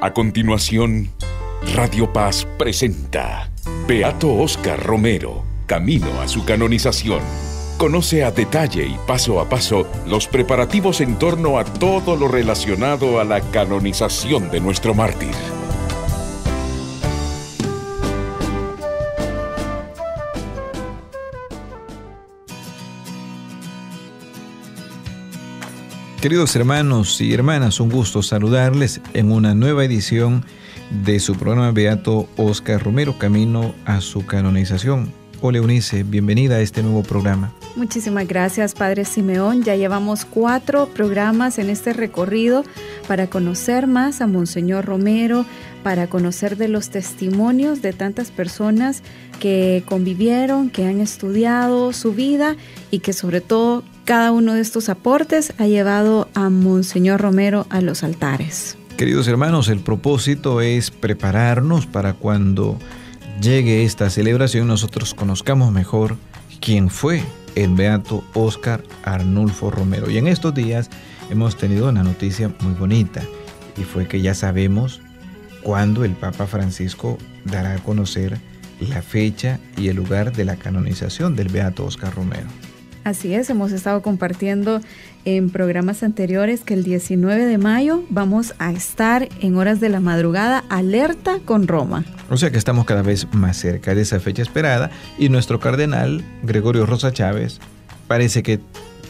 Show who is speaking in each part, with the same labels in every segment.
Speaker 1: A continuación, Radio Paz presenta Beato Óscar Romero, Camino a su canonización. Conoce a detalle y paso a paso los preparativos en torno a todo lo relacionado a la canonización de nuestro mártir.
Speaker 2: Queridos hermanos y hermanas, un gusto saludarles en una nueva edición de su programa Beato Óscar Romero, Camino a su canonización. Hola Eunice, bienvenida a este nuevo programa.
Speaker 3: Muchísimas gracias, Padre Simeón. Ya llevamos 4 programas en este recorrido para conocer más a Monseñor Romero, para conocer de los testimonios de tantas personas que convivieron, que han estudiado su vida y que sobre todo cada uno de estos aportes ha llevado a Monseñor Romero a los altares.
Speaker 2: Queridos hermanos, el propósito es prepararnos para cuando llegue esta celebración nosotros conozcamos mejor quién fue el Beato Óscar Arnulfo Romero. Y en estos días hemos tenido una noticia muy bonita y fue que ya sabemos cuándo el Papa Francisco dará a conocer la fecha y el lugar de la canonización del Beato Óscar Romero.
Speaker 3: Así es, hemos estado compartiendo en programas anteriores que el 19 de mayo vamos a estar en horas de la madrugada alerta con Roma.
Speaker 2: O sea que estamos cada vez más cerca de esa fecha esperada y nuestro cardenal Gregorio Rosa Chávez parece que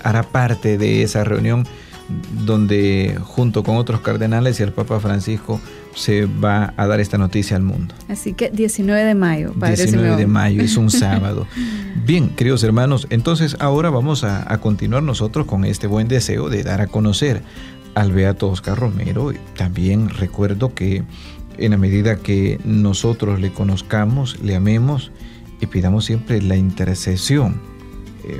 Speaker 2: hará parte de esa reunión donde junto con otros cardenales y el Papa Francisco se va a dar esta noticia al mundo.
Speaker 3: Así que 19 de mayo, Padre
Speaker 2: 19
Speaker 3: Simeón.
Speaker 2: de mayo, es un sábado. Bien, queridos hermanos, entonces ahora vamos a continuar nosotros con este buen deseo de dar a conocer al Beato Óscar Romero. También recuerdo que en la medida que nosotros le conozcamos, le amemos y pidamos siempre la intercesión.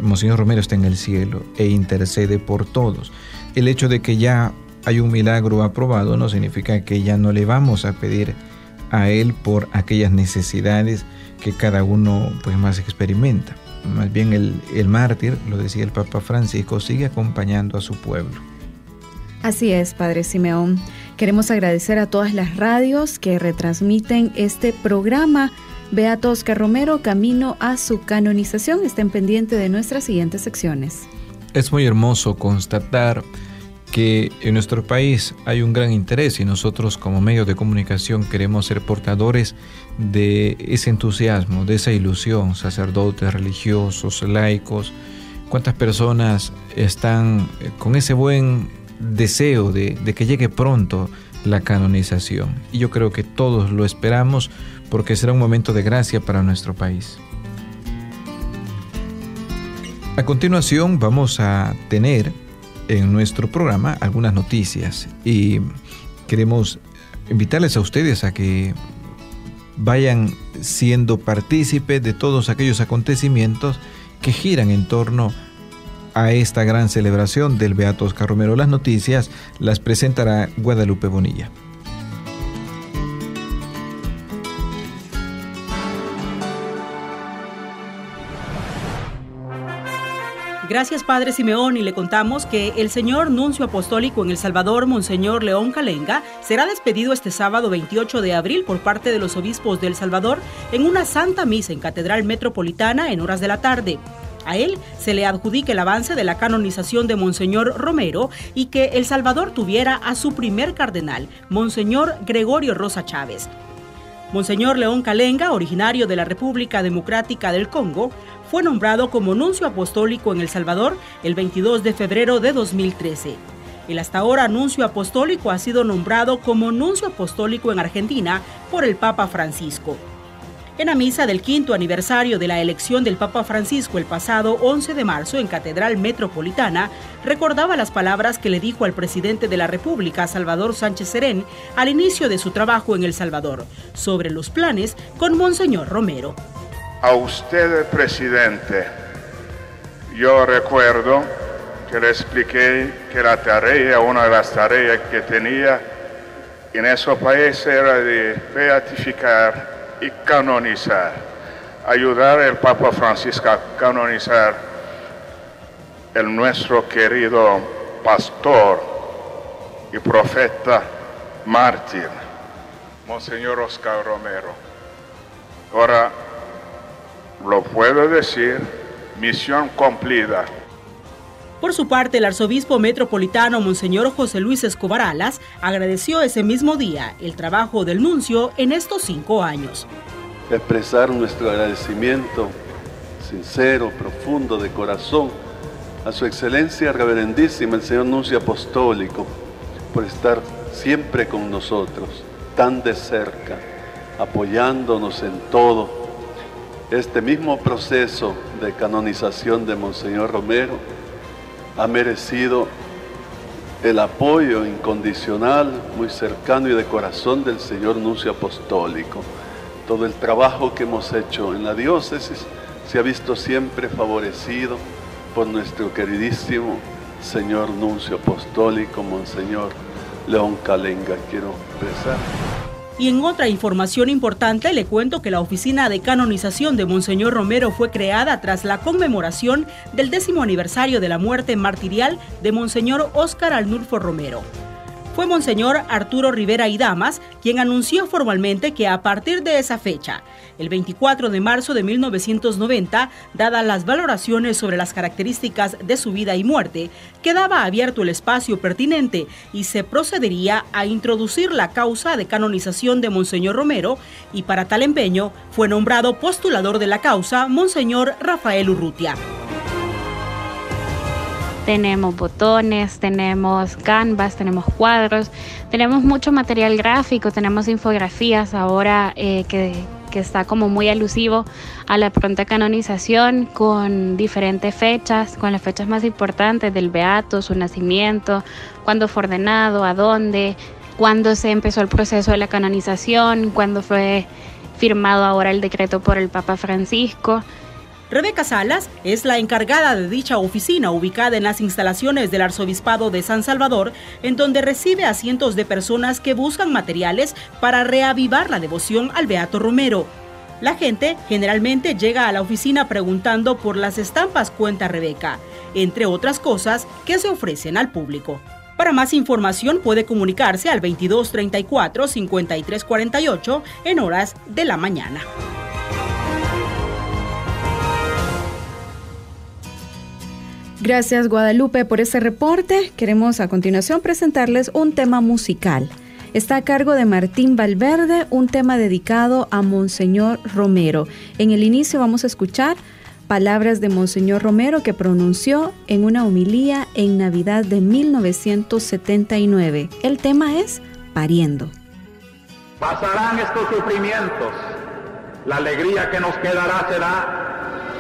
Speaker 2: Monseñor Romero está en el cielo e intercede por todos. El hecho de que ya hay un milagro aprobado no significa que ya no le vamos a pedir a él por aquellas necesidades que cada uno pues más experimenta. Más bien el mártir, lo decía el Papa Francisco, sigue acompañando a su pueblo.
Speaker 3: Así es, Padre Simeón. Queremos agradecer a todas las radios que retransmiten este programa Beato Óscar Romero, Camino a su canonización. Estén pendientes de nuestras siguientes secciones.
Speaker 2: Es muy hermoso constatar que en nuestro país hay un gran interés y nosotros como medios de comunicación queremos ser portadores de ese entusiasmo, de esa ilusión, sacerdotes, religiosos, laicos. ¿Cuántas personas están con ese buen deseo de que llegue pronto la canonización? Y yo creo que todos lo esperamos porque será un momento de gracia para nuestro país. A continuación vamos a tener en nuestro programa algunas noticias y queremos invitarles a ustedes a que vayan siendo partícipes de todos aquellos acontecimientos que giran en torno a esta gran celebración del Beato Óscar Romero. Las noticias las presentará Guadalupe Bonilla.
Speaker 4: Gracias, Padre Simeón, y le contamos que el señor nuncio apostólico en El Salvador, Monseñor León Calenga, será despedido este sábado 28 de abril por parte de los obispos de El Salvador en una santa misa en Catedral Metropolitana en horas de la tarde. A él se le adjudica el avance de la canonización de Monseñor Romero y que El Salvador tuviera a su primer cardenal, Monseñor Gregorio Rosa Chávez. Monseñor León Calenga, originario de la República Democrática del Congo, fue nombrado como nuncio apostólico en El Salvador el 22 de febrero de 2013. El hasta ahora nuncio apostólico ha sido nombrado como nuncio apostólico en Argentina por el Papa Francisco. En la misa del 5º aniversario de la elección del Papa Francisco el pasado 11 de marzo en Catedral Metropolitana, recordaba las palabras que le dijo al presidente de la República, Salvador Sánchez Serén, al inicio de su trabajo en El Salvador, sobre los planes con Monseñor Romero.
Speaker 5: A usted, presidente, yo recuerdo que le expliqué que la tarea, una de las tareas que tenía en ese país era de beatificar y canonizar, ayudar al Papa Francisco a canonizar el nuestro querido pastor y profeta mártir, Monseñor Óscar Romero. Ahora lo puedo decir, misión cumplida.
Speaker 4: Por su parte, el arzobispo metropolitano Monseñor José Luis Escobar Alas agradeció ese mismo día el trabajo del nuncio en estos 5 años.
Speaker 6: Expresar nuestro agradecimiento sincero, profundo, de corazón, a su excelencia reverendísima, el señor nuncio apostólico, por estar siempre con nosotros, tan de cerca, apoyándonos en todo. Este mismo proceso de canonización de Monseñor Romero ha merecido el apoyo incondicional, muy cercano y de corazón del señor nuncio apostólico. Todo el trabajo que hemos hecho en la diócesis se ha visto siempre favorecido por nuestro queridísimo señor nuncio apostólico, Monseñor León Calenga. Quiero expresar.
Speaker 4: Y en otra información importante le cuento que la oficina de canonización de Monseñor Romero fue creada tras la conmemoración del 10º aniversario de la muerte martirial de Monseñor Óscar Arnulfo Romero. Fue Monseñor Arturo Rivera y Damas quien anunció formalmente que a partir de esa fecha, el 24 de marzo de 1990, dadas las valoraciones sobre las características de su vida y muerte, quedaba abierto el espacio pertinente y se procedería a introducir la causa de canonización de Monseñor Romero, y para tal empeño fue nombrado postulador de la causa Monseñor Rafael Urrutia.
Speaker 7: Tenemos botones, tenemos canvas, tenemos cuadros, tenemos mucho material gráfico, tenemos infografías ahora que está como muy alusivo a la pronta canonización, con diferentes fechas, con las fechas más importantes del beato, su nacimiento, cuándo fue ordenado, a dónde, cuándo se empezó el proceso de la canonización, cuándo fue firmado ahora el decreto por el Papa Francisco.
Speaker 4: Rebeca Salas es la encargada de dicha oficina, ubicada en las instalaciones del Arzobispado de San Salvador, en donde recibe a cientos de personas que buscan materiales para reavivar la devoción al beato Romero. La gente generalmente llega a la oficina preguntando por las estampas, cuenta Rebeca, entre otras cosas que se ofrecen al público. Para más información puede comunicarse al 2234-5348 en horas de la mañana.
Speaker 3: Gracias, Guadalupe, por este reporte. Queremos a continuación presentarles un tema musical. Está a cargo de Martín Valverde, un tema dedicado a Monseñor Romero. En el inicio vamos a escuchar palabras de Monseñor Romero que pronunció en una homilía en Navidad de 1979. El tema es Pariendo.
Speaker 8: Pasarán estos sufrimientos. La alegría que nos quedará será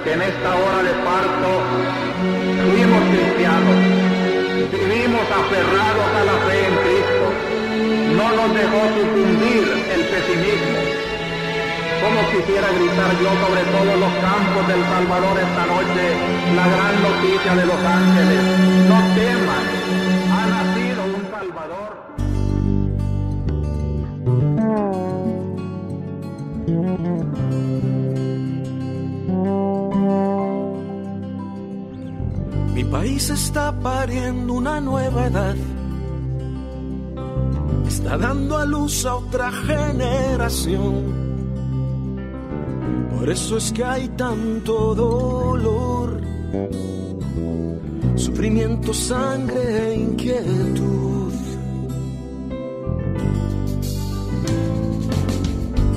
Speaker 8: que en esta hora de parto fuimos cristianos, vivimos aferrados a la fe en Cristo, no nos dejó sucumbir el pesimismo. Como quisiera gritar yo sobre todos los campos del Salvador esta noche la gran noticia de los ángeles: no teman, ha nacido un Salvador.
Speaker 9: Mi país está pariendo una nueva edad, está dando a luz a otra generación. Por eso es que hay tanto dolor, sufrimiento, sangre e inquietud.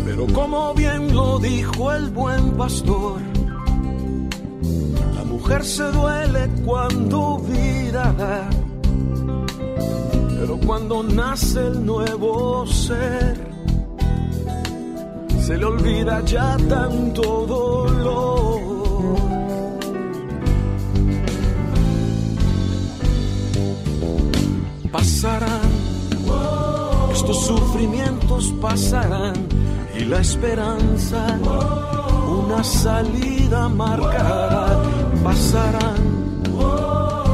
Speaker 9: Pero como bien lo dijo el buen pastor, la mujer se duele cuando vida da, pero cuando nace el nuevo ser, se le olvida ya tanto dolor. Pasarán, estos sufrimientos pasarán, y la esperanza una salida marcará. Pasarán,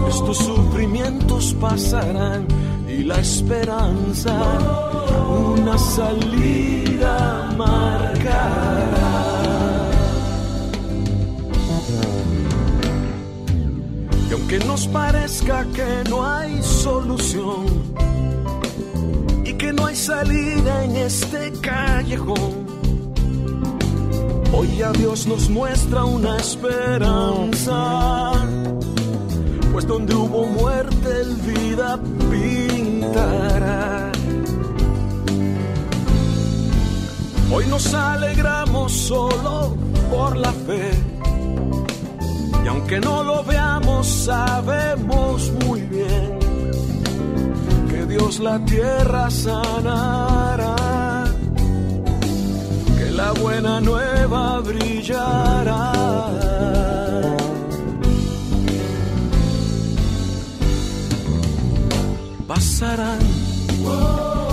Speaker 9: estos sufrimientos pasarán, y la esperanza una salida marcará. Y aunque nos parezca que no hay solución y que no no hay salida en este callejón. Hoy a Dios nos muestra una esperanza, pues donde hubo muerte el vida pintará. Hoy nos alegramos solo por la fe, y aunque no lo veamos sabemos muy bien que Dios la tierra sanará, que la buena nueva brillará. Pasarán,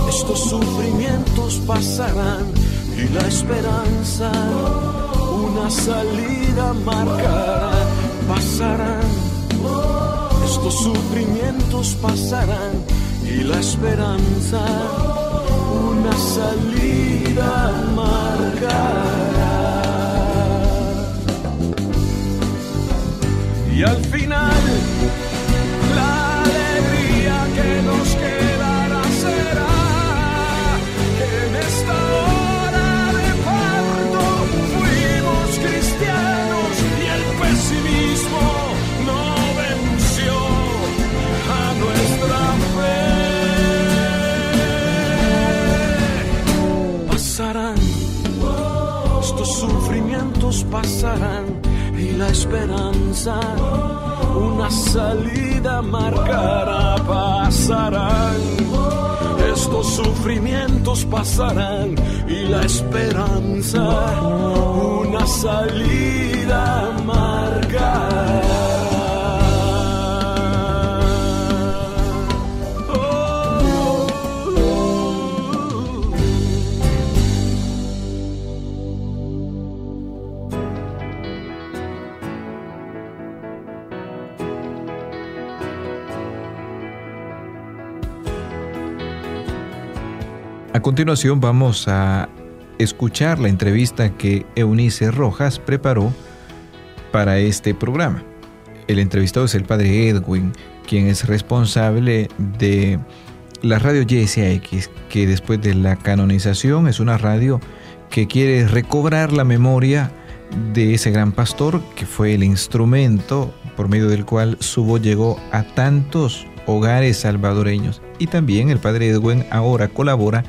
Speaker 9: estos sufrimientos pasarán, y la esperanza una salida marcará. Pasarán, estos sufrimientos pasarán, y la esperanza una salida marcará. Y al final la alegría que nos quedará será que en esta hora de parto fuimos cristianos y el pesimismo no venció a nuestra fe. Pasarán, estos sufrimientos pasarán, y la esperanza una salida marcará. Pasarán, estos sufrimientos pasarán, y la esperanza una salida marcará.
Speaker 2: A continuación vamos a escuchar la entrevista que Eunice Rojas preparó para este programa. El entrevistado es el padre Edwin, quien es responsable de la radio YSAX, que después de la canonización es una radio que quiere recobrar la memoria de ese gran pastor que fue el instrumento por medio del cual su voz llegó a tantos hogares salvadoreños. Y también el padre Edwin ahora colabora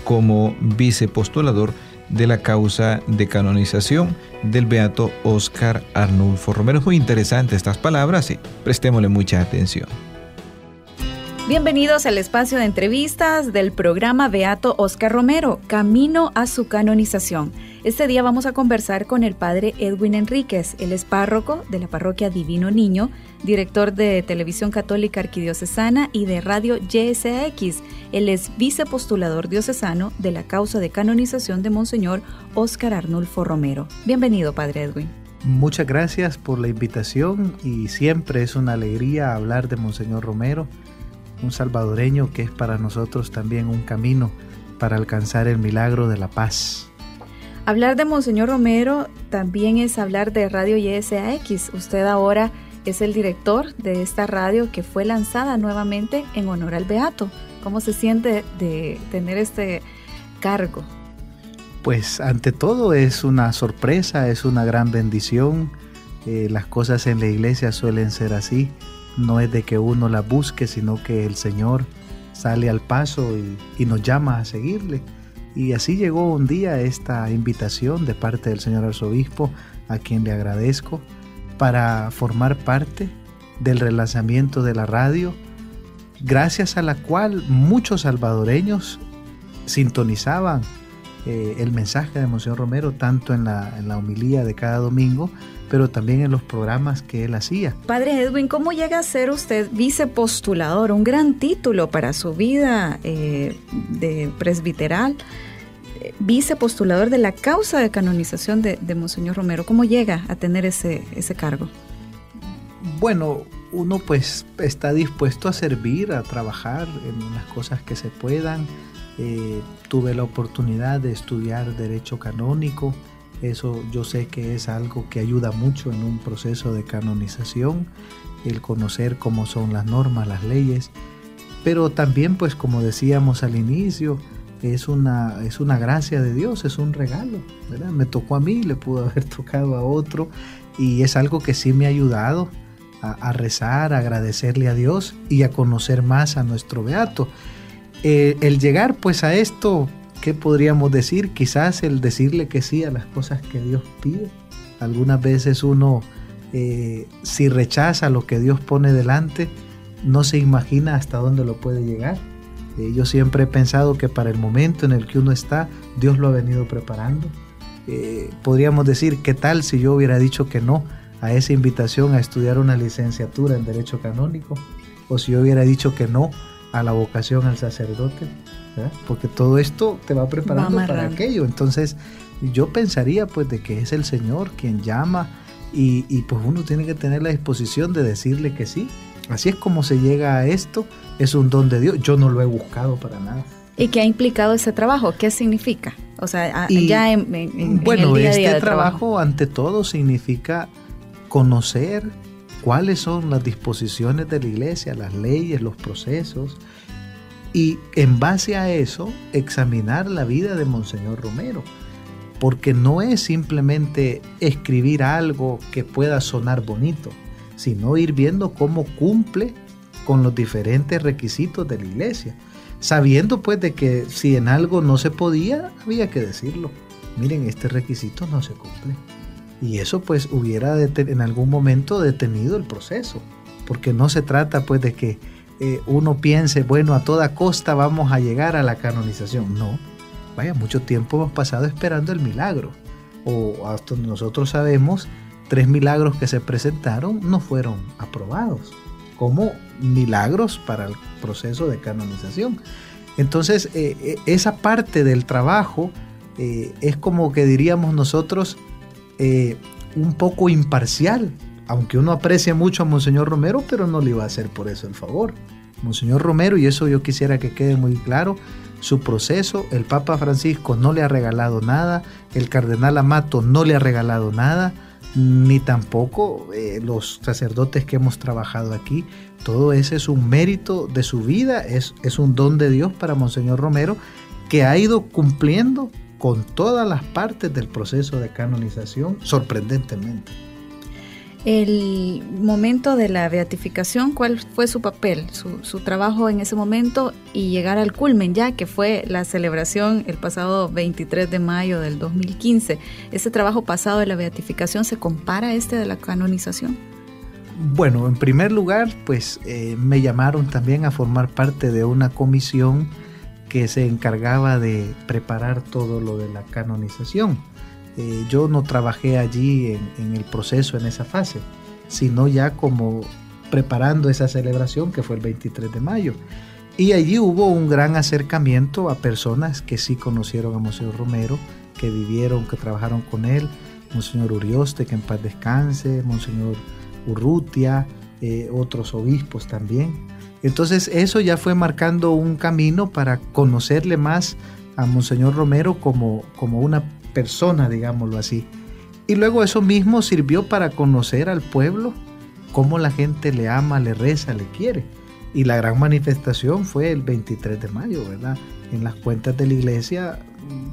Speaker 2: como vicepostulador de la causa de canonización del beato Óscar Arnulfo Romero. Es muy interesante estas palabras y prestémosle mucha atención.
Speaker 3: Bienvenidos al espacio de entrevistas del programa Beato Óscar Romero, Camino a su canonización. Este día vamos a conversar con el padre Edwin Enríquez. Él es párroco de la parroquia Divino Niño, director de Televisión Católica Arquidiocesana y de Radio YSAX. Él es vicepostulador diocesano de la causa de canonización de Monseñor Óscar Arnulfo Romero. Bienvenido, padre Edwin.
Speaker 10: Muchas gracias por la invitación y siempre es una alegría hablar de Monseñor Romero, un salvadoreño que es para nosotros también un camino para alcanzar el milagro de la paz.
Speaker 3: Hablar de Monseñor Romero también es hablar de Radio YSAX. Usted ahora es el director de esta radio que fue lanzada nuevamente en honor al Beato. ¿Cómo se siente de tener este cargo?
Speaker 10: Pues ante todo es una sorpresa, es una gran bendición. Las cosas en la iglesia suelen ser así. No es de que uno la busque, sino que el Señor sale al paso y nos llama a seguirle. Y así llegó un día esta invitación de parte del señor arzobispo, a quien le agradezco, para formar parte del relanzamiento de la radio, gracias a la cual muchos salvadoreños sintonizaban el mensaje de Monseñor Romero, tanto en la homilía de cada domingo, pero también en los programas que él hacía.
Speaker 3: Padre Edwin, ¿cómo llega a ser usted vicepostulador? Un gran título para su vida de presbiteral, vicepostulador de la causa de canonización de Monseñor Romero. ¿Cómo llega a tener ese cargo?
Speaker 10: Bueno, uno pues está dispuesto a servir, a trabajar en las cosas que se puedan. Tuve la oportunidad de estudiar Derecho Canónico. Eso yo sé que es algo que ayuda mucho en un proceso de canonización, el conocer cómo son las normas, las leyes. pero también, pues como decíamos al inicio, es una gracia de Dios, es un regalo, ¿verdad? Me tocó a mí, le pudo haber tocado a otro, y es algo que sí me ha ayudado a rezar, a agradecerle a Dios y a conocer más a nuestro beato. El llegar pues a esto, ¿qué podríamos decir? Quizás el decirle que sí a las cosas que Dios pide. Algunas veces uno, si rechaza lo que Dios pone delante, no se imagina hasta dónde lo puede llegar. Yo siempre he pensado que para el momento en el que uno está, Dios lo ha venido preparando. Podríamos decir, ¿qué tal si yo hubiera dicho que no a esa invitación a estudiar una licenciatura en Derecho Canónico? O si yo hubiera dicho que no a la vocación al sacerdote, ¿verdad? Porque todo esto te va preparando para aquello. Entonces yo pensaría pues de que es el Señor quien llama y pues uno tiene que tener la disposición de decirle que sí. Así es como se llega a esto, es un don de Dios. Yo no lo he buscado para nada. ¿Y qué ha implicado ese trabajo? ¿Qué significa? O sea, ya en el día a día de trabajo, ante todo, significa conocer cuáles son las disposiciones de la iglesia, las leyes, los procesos, y en base a eso examinar la vida de Monseñor Romero, porque no es simplemente escribir algo que pueda sonar bonito, sino ir viendo cómo cumple con los diferentes requisitos de la iglesia, sabiendo pues de que si en algo no se podía, había que decirlo. Miren, este requisito no se cumple. Y eso pues hubiera en algún momento detenido el proceso, porque no se trata pues de que uno piense, bueno, a toda costa vamos a llegar a la canonización. No, vaya, mucho tiempo hemos pasado esperando el milagro, o hasta nosotros sabemos, 3 milagros que se presentaron no fueron aprobados como milagros para el proceso de canonización. Entonces, esa parte del trabajo es como que diríamos nosotros un poco imparcial, aunque uno aprecia mucho a Monseñor Romero, pero no le iba a hacer por eso el favor. Monseñor Romero, y eso yo quisiera que quede muy claro, su proceso, el Papa Francisco no le ha regalado nada, el Cardenal Amato no le ha regalado nada, ni tampoco los sacerdotes que hemos trabajado aquí. Todo ese es un mérito de su vida, es un don de Dios para Monseñor Romero, que ha ido cumpliendo con todas las partes del proceso de canonización, sorprendentemente. El momento de la beatificación, ¿cuál fue su papel, su trabajo en ese momento y llegar al culmen ya, que fue la celebración el pasado 23 de mayo del 2015? ¿Ese trabajo pasado de la beatificación se compara a este de la canonización? Bueno, en primer lugar, pues me llamaron también a formar parte de una comisión que se encargaba de preparar todo lo de la canonización. Yo no trabajé allí en el proceso, en esa fase, sino ya como preparando esa celebración que fue el 23 de mayo. Y allí hubo un gran acercamiento a personas que sí conocieron a Monseñor Romero, que vivieron, que trabajaron con él, Monseñor Urioste, que en paz descanse, Monseñor Urrutia, otros obispos también. Entonces eso ya fue marcando un camino para conocerle más a Monseñor Romero como una persona, digámoslo así. Y luego eso mismo sirvió para conocer al pueblo, cómo la gente le ama, le reza, le quiere. Y la gran manifestación fue el 23 de mayo, ¿verdad? En las cuentas de la iglesia,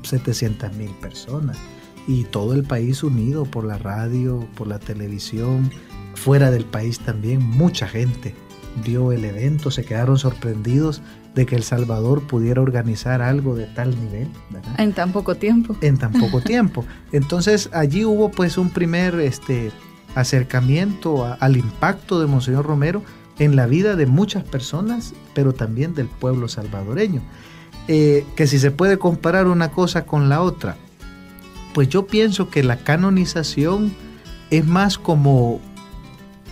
Speaker 10: 700,000 personas. Y todo el país unido por la radio, por la televisión. Fuera del país también, mucha gente vio el evento, se quedaron sorprendidos de que El Salvador pudiera organizar algo de tal nivel, ¿verdad? En tan poco tiempo. En tan poco tiempo. Entonces allí hubo pues un primer acercamiento al impacto de Monseñor Romero en la vida de muchas personas, pero también del pueblo salvadoreño. Que si se puede comparar una cosa con la otra, pues yo pienso que la canonización es más como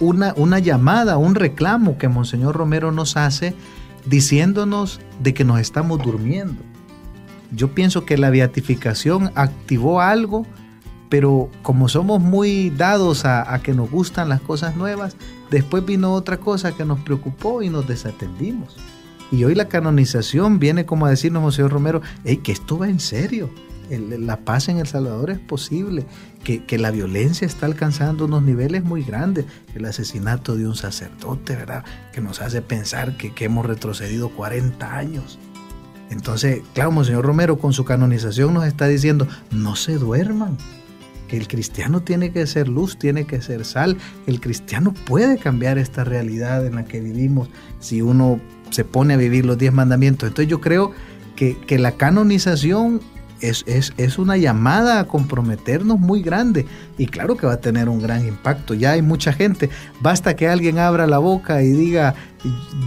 Speaker 10: una llamada, un reclamo que Monseñor Romero nos hace diciéndonos de que nos estamos durmiendo. Yo pienso que la beatificación activó algo, pero como somos muy dados a que nos gustan las cosas nuevas, después vino otra cosa que nos preocupó y nos desatendimos. Y hoy la canonización viene como a decirnos Monseñor Romero, que esto va en serio, La paz en El Salvador es posible, que la violencia está alcanzando unos niveles muy grandes. El asesinato de un sacerdote, ¿verdad?, que nos hace pensar que hemos retrocedido 40 años. Entonces, claro, Monseñor Romero con su canonización nos está diciendo, no se duerman, que el cristiano tiene que ser luz, tiene que ser sal. El cristiano puede cambiar esta realidad en la que vivimos si uno se pone a vivir los 10 mandamientos. Entonces yo creo que la canonización es una llamada a comprometernos muy grande, y claro que va a tener un gran impacto. Ya hay mucha gente, basta que alguien abra la boca y diga,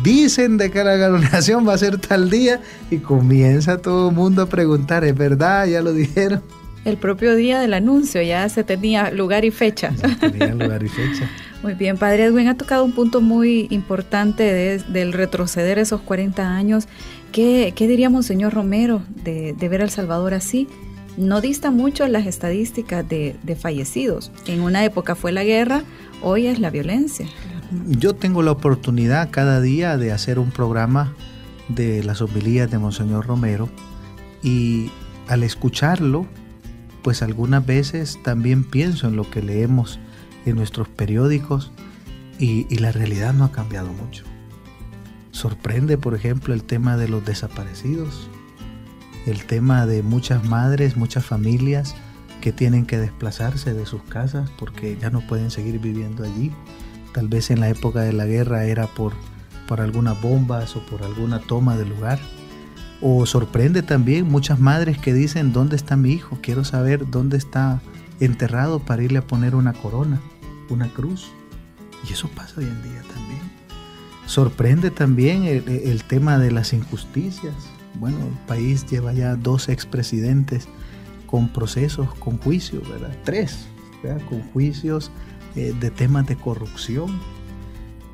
Speaker 10: dicen de que la canonización va a ser tal día, y comienza todo el mundo a preguntar, ¿es verdad? ¿Ya lo dijeron?
Speaker 3: El propio día del anuncio ya se tenía lugar y fecha. Muy bien, Padre Edwin, ha tocado un punto muy importante del retroceder esos 40 años. ¿Qué diría Monseñor Romero de ver a El Salvador así? No dista mucho las estadísticas de fallecidos. En una época fue la guerra, hoy es la violencia.
Speaker 10: Yo tengo la oportunidad cada día de hacer un programa de las homilías de Monseñor Romero, y al escucharlo, pues algunas veces también pienso en lo que leemos en nuestros periódicos, y la realidad no ha cambiado mucho. Sorprende, por ejemplo, el tema de los desaparecidos, el tema de muchas madres, muchas familias que tienen que desplazarse de sus casas porque ya no pueden seguir viviendo allí. Tal vez en la época de la guerra era por algunas bombas o por alguna toma de lugar. O sorprende también muchas madres que dicen, ¿dónde está mi hijo? Quiero saber dónde está enterrado para irle a poner una corona, una cruz. Y eso pasa hoy en día también. Sorprende también el tema de las injusticias. Bueno, el país lleva ya 2 expresidentes con procesos, con juicios, ¿verdad? 3, ¿verdad?, con juicios de temas de corrupción.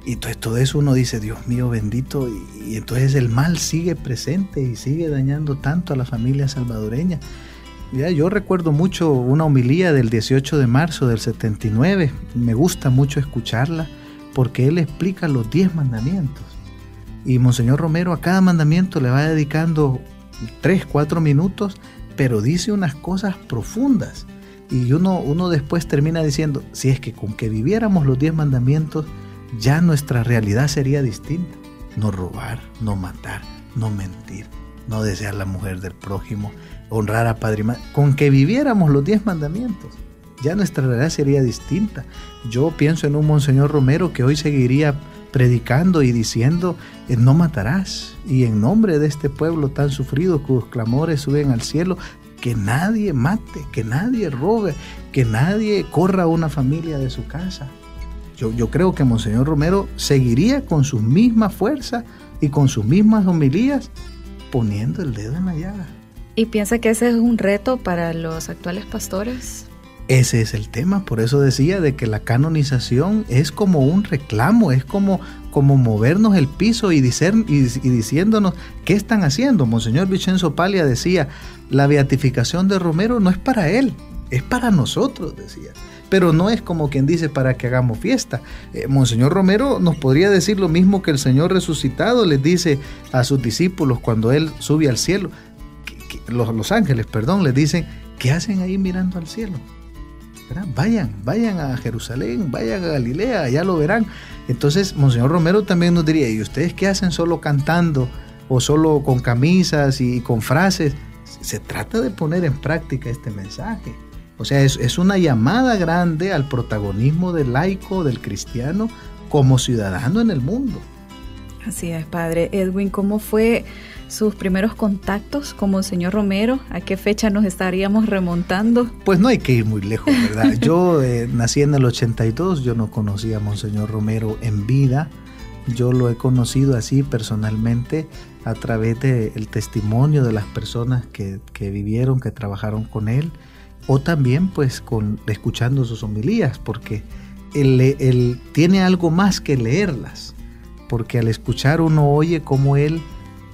Speaker 10: Y entonces todo eso uno dice, Dios mío bendito, y entonces el mal sigue presente y sigue dañando tanto a la familia salvadoreña. Ya, yo recuerdo mucho una homilía del 18 de marzo del 79, me gusta mucho escucharla porque él explica los 10 mandamientos. Y Monseñor Romero a cada mandamiento le va dedicando 3-4 minutos, pero dice unas cosas profundas. Y uno después termina diciendo, si es que con que viviéramos los 10 mandamientos, ya nuestra realidad sería distinta. No robar, no matar, no mentir, no desear la mujer del prójimo, honrar a padre y madre. Con que viviéramos los 10 mandamientos, ya nuestra realidad sería distinta. Yo pienso en un Monseñor Romero que hoy seguiría predicando y diciendo, no matarás, y en nombre de este pueblo tan sufrido cuyos clamores suben al cielo, que nadie mate, que nadie robe, que nadie corra a una familia de su casa. Yo creo que Monseñor Romero seguiría con su misma fuerza y con sus mismas homilías, poniendo el dedo en la llaga.
Speaker 3: ¿Y piensa que ese es un reto para los actuales pastores?
Speaker 10: Ese es el tema, por eso decía de que la canonización es como un reclamo, es como movernos el piso y diciéndonos qué están haciendo. Monseñor Vicenzo Paglia decía, la beatificación de Romero no es para él, es para nosotros, decía. Pero no es como quien dice para que hagamos fiesta. Monseñor Romero nos podría decir lo mismo que el Señor resucitado les dice a sus discípulos cuando Él sube al cielo. Los ángeles, les dicen, ¿qué hacen ahí mirando al cielo? ¿Verdad? Vayan a Jerusalén, vayan a Galilea, allá lo verán. Entonces Monseñor Romero también nos diría, ¿y ustedes qué hacen solo cantando o solo con camisas y con frases? Se trata de poner en práctica este mensaje. O sea, es una llamada grande al protagonismo del laico, del cristiano, como ciudadano en el mundo.
Speaker 3: Así es, Padre Edwin. ¿Cómo fue sus primeros contactos con Monseñor Romero? ¿A qué fecha nos estaríamos remontando?
Speaker 10: Pues no hay que ir muy lejos, ¿verdad? Yo nací en el 82, yo no conocía a Monseñor Romero en vida. Yo lo he conocido así personalmente a través del testimonio de las personas que vivieron, que trabajaron con él. O también pues escuchando sus homilías, porque él tiene algo más que leerlas, porque al escuchar uno oye cómo él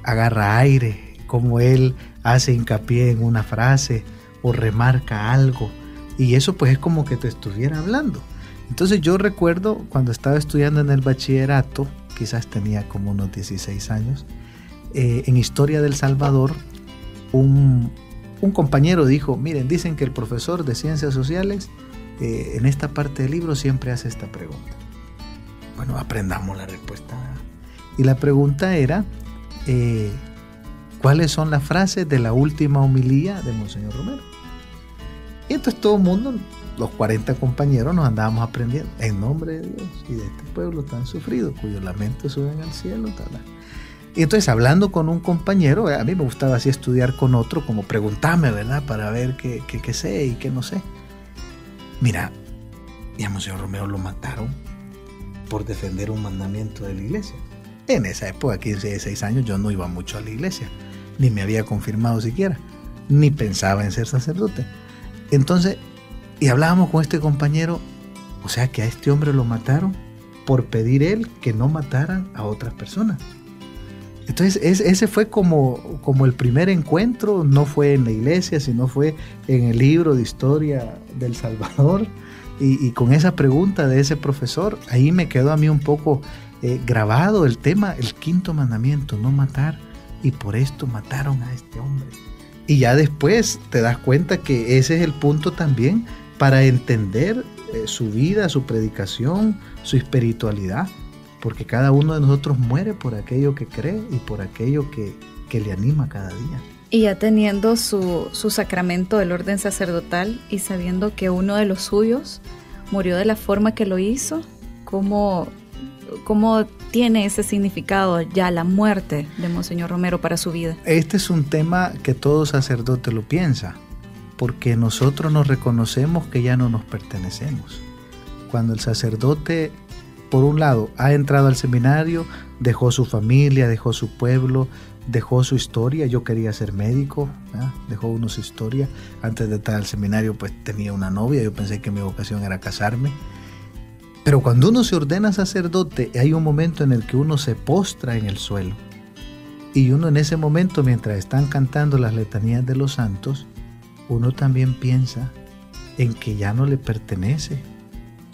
Speaker 10: agarra aire, cómo él hace hincapié en una frase o remarca algo, y eso pues es como que te estuviera hablando. Entonces yo recuerdo cuando estaba estudiando en el bachillerato, quizás tenía como unos 16 años, en Historia del Salvador, un un compañero dijo, miren, dicen que el profesor de Ciencias Sociales en esta parte del libro siempre hace esta pregunta. Bueno, aprendamos la respuesta. Y la pregunta era, ¿cuáles son las frases de la última homilía de Monseñor Romero? Y entonces todo el mundo, los 40 compañeros, nos andábamos aprendiendo, en nombre de Dios y de este pueblo tan sufrido, cuyos lamentos suben al cielo, tal. Y entonces, hablando con un compañero, a mí me gustaba así estudiar con otro, como preguntarme, ¿verdad?, para ver qué sé y qué no sé. Mira, y a Monseñor Romero lo mataron por defender un mandamiento de la iglesia. En esa época, 15, 16 años, yo no iba mucho a la iglesia, ni me había confirmado siquiera, ni pensaba en ser sacerdote. Entonces, y hablábamos con este compañero, o sea que a este hombre lo mataron por pedir él que no mataran a otras personas. Entonces ese fue como el primer encuentro, no fue en la iglesia, sino fue en el libro de historia del Salvador, y con esa pregunta de ese profesor, ahí me quedó a mí un poco grabado el tema, el 5º mandamiento, no matar, y por esto mataron a este hombre. Y ya después te das cuenta que ese es el punto también para entender su vida, su predicación, su espiritualidad, porque cada uno de nosotros muere por aquello que cree y por aquello que le anima cada día.
Speaker 3: Y ya teniendo su sacramento del orden sacerdotal y sabiendo que uno de los suyos murió de la forma que lo hizo, ¿cómo tiene ese significado ya la muerte de Monseñor Romero para su vida?
Speaker 10: Este es un tema que todo sacerdote lo piensa, porque nosotros nos reconocemos que ya no nos pertenecemos. Cuando el sacerdote, por un lado, ha entrado al seminario, dejó su familia, dejó su pueblo, dejó su historia. Yo quería ser médico, ¿eh? Dejó uno su historia. Antes de entrar al seminario, pues tenía una novia, yo pensé que mi vocación era casarme. Pero cuando uno se ordena sacerdote, hay un momento en el que uno se postra en el suelo. Y uno en ese momento, mientras están cantando las letanías de los santos, uno también piensa en que ya no le pertenece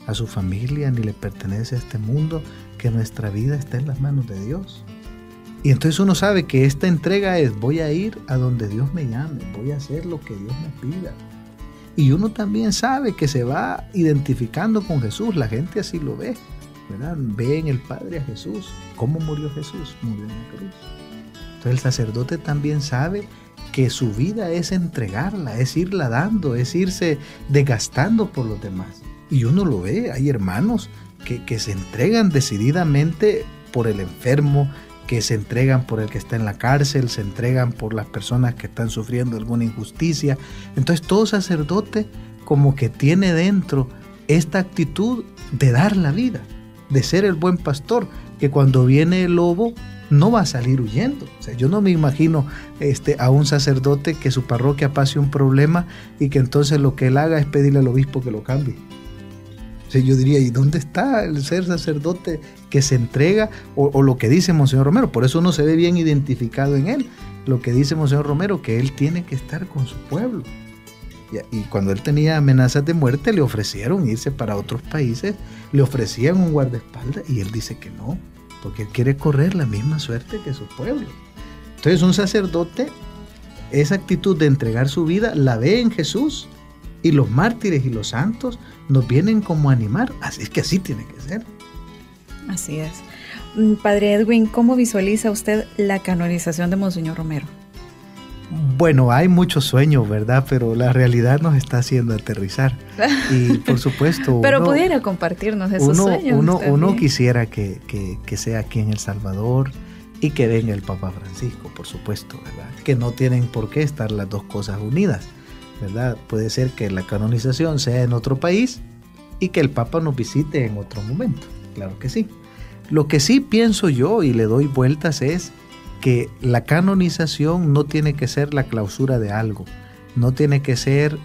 Speaker 10: a su familia, ni le pertenece a este mundo, que nuestra vida está en las manos de Dios. Y entonces uno sabe que esta entrega es, voy a ir a donde Dios me llame, voy a hacer lo que Dios me pida. Y uno también sabe que se va identificando con Jesús, la gente así lo ve, ¿verdad? Ve en el Padre a Jesús. ¿Cómo murió Jesús? Murió en la cruz. Entonces el sacerdote también sabe que su vida es entregarla, es irla dando, es irse desgastando por los demás. Y uno lo ve, hay hermanos que se entregan decididamente por el enfermo, que se entregan por el que está en la cárcel, se entregan por las personas que están sufriendo alguna injusticia. Entonces todo sacerdote como que tiene dentro esta actitud de dar la vida, de ser el buen pastor, que cuando viene el lobo no va a salir huyendo. O sea, yo no me imagino a un sacerdote que su parroquia pase un problema y que entonces lo que él haga es pedirle al obispo que lo cambie. Yo diría, ¿y dónde está el ser sacerdote que se entrega? O lo que dice Monseñor Romero, por eso uno se ve bien identificado en él, lo que dice Monseñor Romero, que él tiene que estar con su pueblo. Y cuando él tenía amenazas de muerte, le ofrecieron irse para otros países, le ofrecían un guardaespaldas y él dice que no, porque él quiere correr la misma suerte que su pueblo. Entonces un sacerdote, esa actitud de entregar su vida, la ve en Jesús. Y los mártires y los santos nos vienen como a animar. Así es que así tiene que ser.
Speaker 3: Así es. Padre Edwin, ¿cómo visualiza usted la canonización de Monseñor Romero?
Speaker 10: Bueno, hay muchos sueños, ¿verdad? Pero la realidad nos está haciendo aterrizar. Y por supuesto...
Speaker 3: Pero pudiera compartirnos esos sueños.
Speaker 10: Uno quisiera que sea aquí en El Salvador y que venga el Papa Francisco, por supuesto, ¿verdad? Que no tienen por qué estar las dos cosas unidas, ¿verdad? Puede ser que la canonización sea en otro país y que el Papa nos visite en otro momento, claro que sí. Lo que sí pienso yo y le doy vueltas es que la canonización no tiene que ser la clausura de algo, no tiene que ser,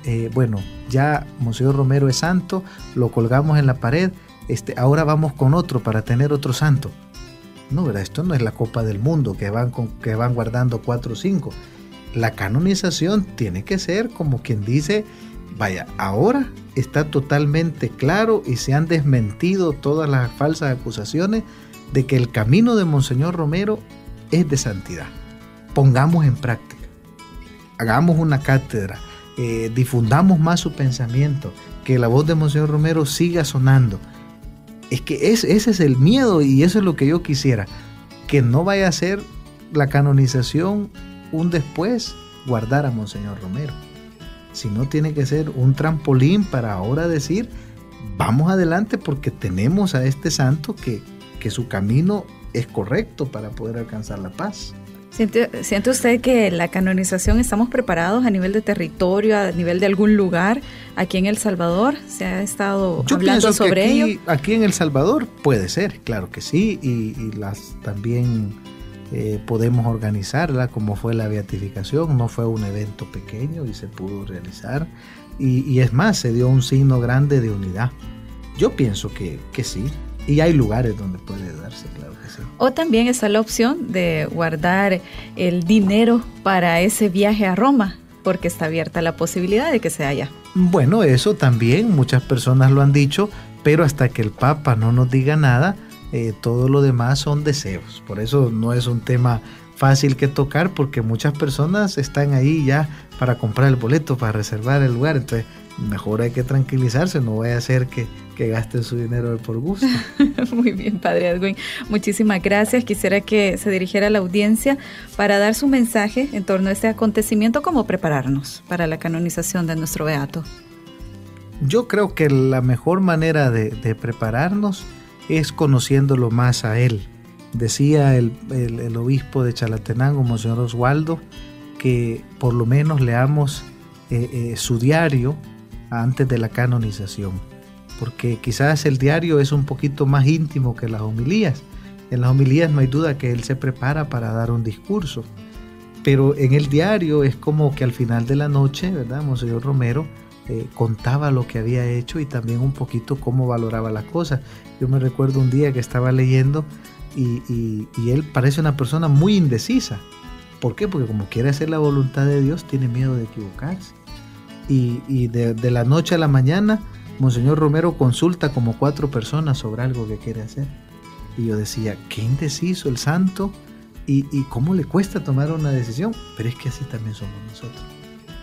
Speaker 10: ya Monseñor Romero es santo, lo colgamos en la pared, ahora vamos con otro para tener otro santo. No, ¿verdad? Esto no es la Copa del Mundo que van guardando 4 o 5. La canonización tiene que ser como quien dice, vaya, ahora está totalmente claro y se han desmentido todas las falsas acusaciones de que el camino de Monseñor Romero es de santidad. Pongamos en práctica. hagamos una cátedra, difundamos más su pensamiento, que la voz de Monseñor Romero siga sonando. Es que ese es el miedo, y eso es lo que yo quisiera, que no vaya a ser la canonización un después guardar a Monseñor Romero, sino tiene que ser un trampolín para ahora decir, vamos adelante porque tenemos a este santo que su camino es correcto para poder alcanzar la paz.
Speaker 3: ¿Siente usted que la canonización estamos preparados a nivel de territorio, a nivel de algún lugar aquí en El Salvador? ¿Se ha estado hablando sobre ello?
Speaker 10: Aquí en El Salvador puede ser, claro que sí, y también podemos organizarla, como fue la beatificación. No fue un evento pequeño y se pudo realizar, y es más, se dio un signo grande de unidad. Yo pienso que sí, y hay lugares donde puede darse, claro que sí.
Speaker 3: O también está la opción de guardar el dinero para ese viaje a Roma, porque está abierta la posibilidad de que sea allá.
Speaker 10: Bueno, eso también muchas personas lo han dicho, pero hasta que el Papa no nos diga nada, todo lo demás son deseos. Por eso no es un tema fácil que tocar, porque muchas personas están ahí ya para comprar el boleto, para reservar el lugar. Entonces mejor hay que tranquilizarse, no vaya a ser que gasten su dinero por gusto.
Speaker 3: Muy bien, Padre Edwin, muchísimas gracias. Quisiera que se dirigiera a la audiencia para dar su mensaje en torno a este acontecimiento, cómo prepararnos para la canonización de nuestro beato.
Speaker 10: Yo creo que la mejor manera de prepararnos es conociéndolo más a él. Decía el obispo de Chalatenango, Monseñor Oswaldo, que por lo menos leamos su diario antes de la canonización, porque quizás el diario es un poquito más íntimo que las homilías. En las homilías no hay duda que él se prepara para dar un discurso, pero en el diario es como que al final de la noche, ¿verdad? Monseñor Romero contaba lo que había hecho y también un poquito cómo valoraba las cosas. Yo me recuerdo un día que estaba leyendo y él parece una persona muy indecisa. ¿Por qué? Porque como quiere hacer la voluntad de Dios, tiene miedo de equivocarse. Y de la noche a la mañana, Monseñor Romero consulta como 4 personas sobre algo que quiere hacer. Y yo decía, qué indeciso el santo, y cómo le cuesta tomar una decisión. Pero es que así también somos nosotros.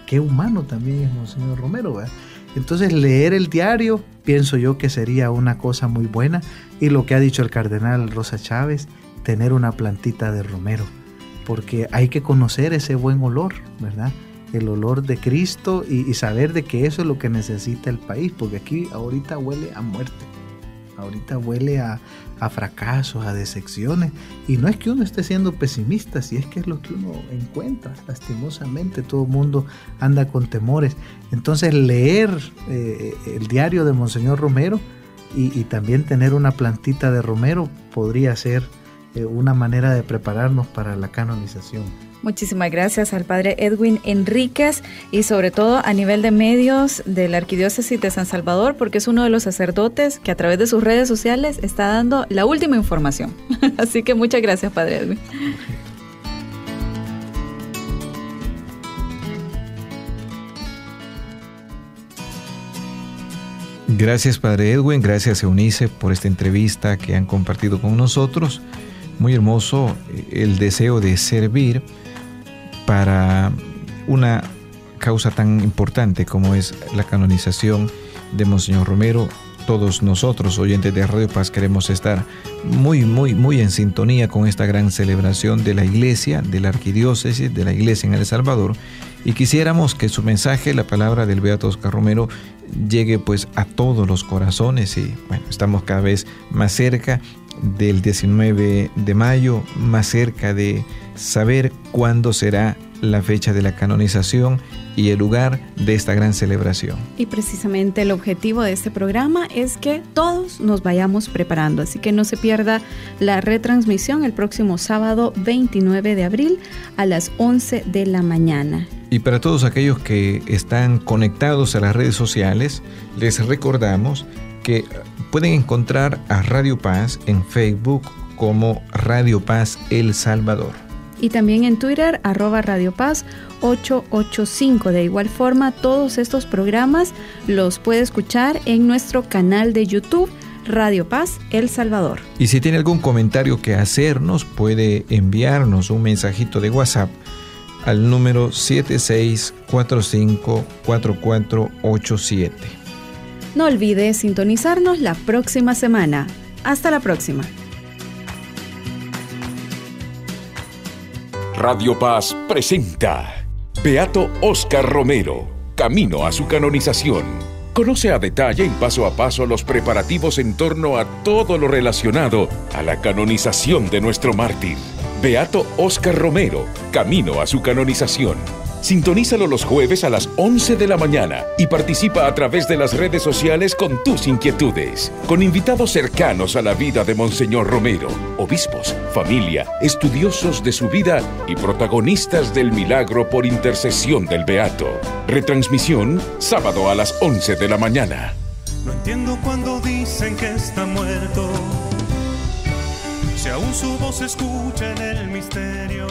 Speaker 10: Qué humano también es Monseñor Romero, ¿verdad? Entonces leer el diario, pienso yo que sería una cosa muy buena. Y lo que ha dicho el cardenal Rosa Chávez, tener una plantita de romero, porque hay que conocer ese buen olor, ¿verdad? El olor de Cristo, y saber de que eso es lo que necesita el país, porque aquí ahorita huele a muerte, ahorita huele a fracasos, a decepciones, y no es que uno esté siendo pesimista, si es que es lo que uno encuentra. Lastimosamente todo el mundo anda con temores. Entonces leer el diario de Monseñor Romero y también tener una plantita de romero podría ser una manera de prepararnos para la canonización.
Speaker 3: Muchísimas gracias al Padre Edwin Enríquez, y sobre todo a nivel de medios de la Arquidiócesis de San Salvador, porque es uno de los sacerdotes que a través de sus redes sociales está dando la última información. Así que muchas gracias, Padre Edwin.
Speaker 2: Gracias, Padre Edwin, gracias, Eunice, por esta entrevista que han compartido con nosotros. Muy hermoso el deseo de servir para una causa tan importante como es la canonización de Monseñor Romero. Todos nosotros, oyentes de Radio Paz, queremos estar muy en sintonía con esta gran celebración de la Iglesia, de la Arquidiócesis, de la Iglesia en El Salvador, y quisiéramos que su mensaje, la palabra del Beato Óscar Romero, llegue pues a todos los corazones. Y bueno, estamos cada vez más cerca del 19 de mayo, más cerca de saber cuándo será la fecha de la canonización y el lugar de esta gran celebración.
Speaker 3: Y precisamente el objetivo de este programa es que todos nos vayamos preparando, así que no se pierda la retransmisión el próximo sábado 29 de abril a las 11 de la mañana.
Speaker 2: Y para todos aquellos que están conectados a las redes sociales, les recordamos que pueden encontrar a Radio Paz en Facebook como Radio Paz El Salvador.
Speaker 3: Y también en Twitter, @Radio Paz 885. De igual forma, todos estos programas los puede escuchar en nuestro canal de YouTube, Radio Paz El Salvador.
Speaker 2: Y si tiene algún comentario que hacernos, puede enviarnos un mensajito de WhatsApp al número 76454487.
Speaker 3: No olvides sintonizarnos la próxima semana. Hasta la próxima.
Speaker 1: Radio Paz presenta Beato Óscar Romero, camino a su canonización. Conoce a detalle y paso a paso los preparativos en torno a todo lo relacionado a la canonización de nuestro mártir. Beato Óscar Romero, camino a su canonización. Sintonízalo los jueves a las 11 de la mañana y participa a través de las redes sociales con tus inquietudes, con invitados cercanos a la vida de Monseñor Romero, obispos, familia, estudiosos de su vida y protagonistas del milagro por intercesión del Beato. Retransmisión, sábado a las 11 de la mañana.
Speaker 9: No entiendo cuando dicen que está muerto, si aún su voz se escucha en el misterio.